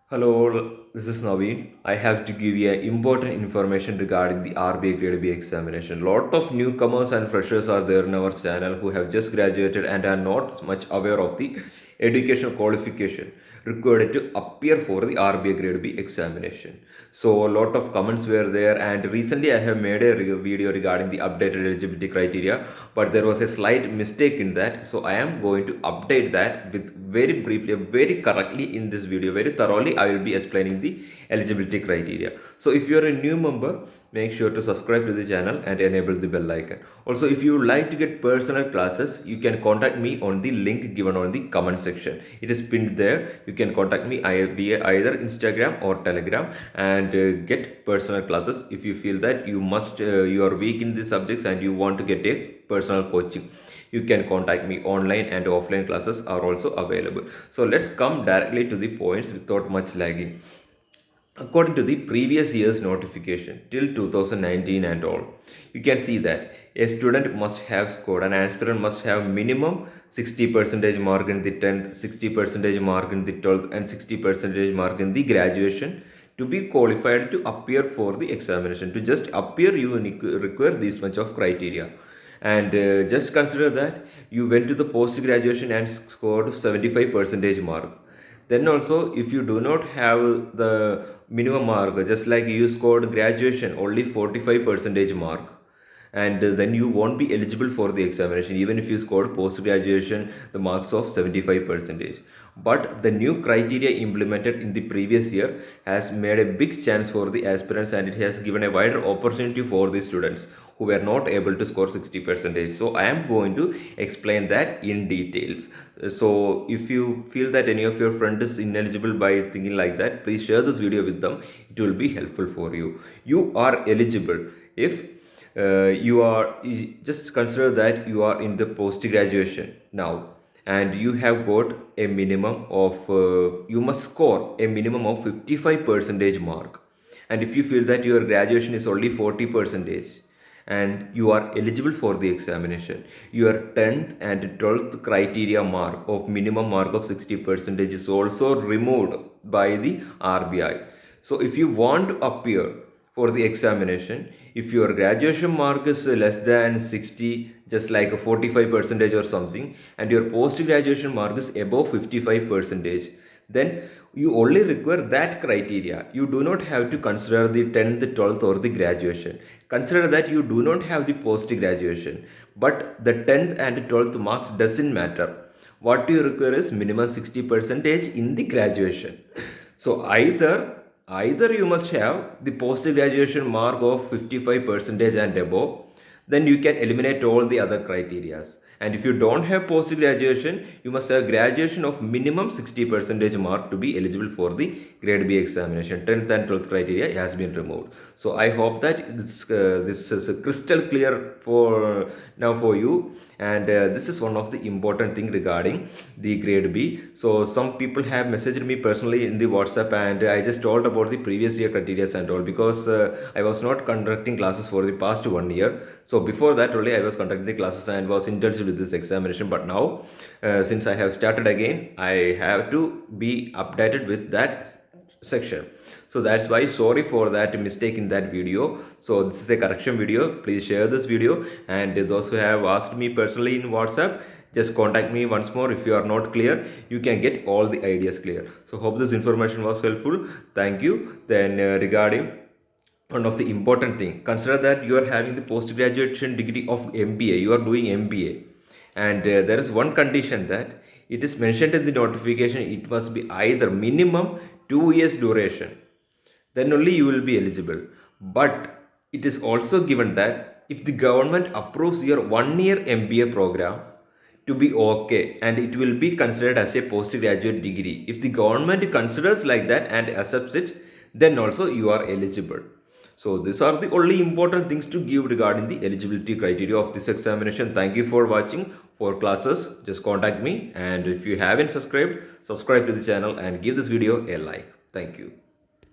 Hello, this is Naveen. I have to give you important information regarding the RBA Grade B examination. Lot of newcomers and freshers are there in our channel who have just graduated and are not much aware of the educational qualification required to appear for the RBA Grade B examination. So a lot of comments were there, and recently I have made a video regarding the updated eligibility criteria, but there was a slight mistake in that. So I am going to update that with very briefly, very correctly in this video, very thoroughly. I will be explaining the eligibility criteria. So if you are a new member, make sure to subscribe to the channel and enable the bell icon. Also, if you would like to get personal classes, you can contact me on the link given on the comment section. It is pinned there. You can contact me via either Instagram or Telegram and get personal classes if you feel that you are weak in these subjects and you want to get a personal coaching. You can contact me. Online and offline classes are also available. So let's come directly to the points without much lagging. According to the previous year's notification till 2019 and all, you can see that a student must have scored, an aspirant must have minimum 60 percentage mark in the 10th, 60 percentage mark in the 12th, and 60 percentage mark in the graduation to be qualified to appear for the examination. To just appear, you require this much of criteria. And just consider that you went to the post graduation and scored 75 percentage mark. Then also, if you do not have the minimum mark, just like you scored graduation only 45 percentage mark, and then you won't be eligible for the examination even if you scored post graduation the marks of 75 percentage. But the new criteria implemented in the previous year has made a big chance for the aspirants, and it has given a wider opportunity for the students who were not able to score 60 percentage. So I am going to explain that in details. So if you feel that any of your friend is ineligible by thinking like that, please share this video with them. It will be helpful for you. You are eligible if just consider that you are in the post graduation now, and you have got a minimum of you must score a minimum of 55 percentage mark. And if you feel that your graduation is only 40 percentage and you are eligible for the examination, your 10th and 12th criteria mark of minimum mark of 60 percentage is also removed by the RBI. So if you want to appear for the examination, if your graduation mark is less than 60, just like a 45 percentage or something, and your post graduation mark is above 55 percentage, then you only require that criteria. You do not have to consider the 10th, 12th or the graduation. Consider that you do not have the post graduation, but the 10th and 12th marks doesn't matter. What you require is minimum 60 percentage in the graduation. So either you must have the post graduation mark of 55 percentage and above, then you can eliminate all the other criterias. And if you don't have post graduation, you must have graduation of minimum 60 percentage mark to be eligible for the grade B examination. 10th and 12th criteria has been removed. So I hope that this is crystal clear for now for you. And this is one of the important thing regarding the grade B. So some people have messaged me personally in the WhatsApp, and I just told about the previous year criteria and all, because I was not conducting classes for the past 1 year. So before that only I was conducting the classes and was interested with this examination. But now since I have started again, I have to be updated with that section. So that's why sorry for that mistake in that video. So this is a correction video. Please share this video, and those who have asked me personally in WhatsApp, just contact me once more. If you are not clear, you can get all the ideas clear. So hope this information was helpful. Thank you. Then regarding one of the important thing, consider that you are having the post graduation degree of MBA. You are doing MBA, and there is one condition that it is mentioned in the notification. It must be either minimum 2 years duration, then only you will be eligible. But it is also given that if the government approves your 1 year MBA program to be okay, and it will be considered as a postgraduate degree. If the government considers like that and accepts it, then also you are eligible. So these are the only important things to give regarding the eligibility criteria of this examination. Thank you for watching. For classes, just contact me, and if you haven't subscribed, subscribe to the channel and give this video a like. Thank you.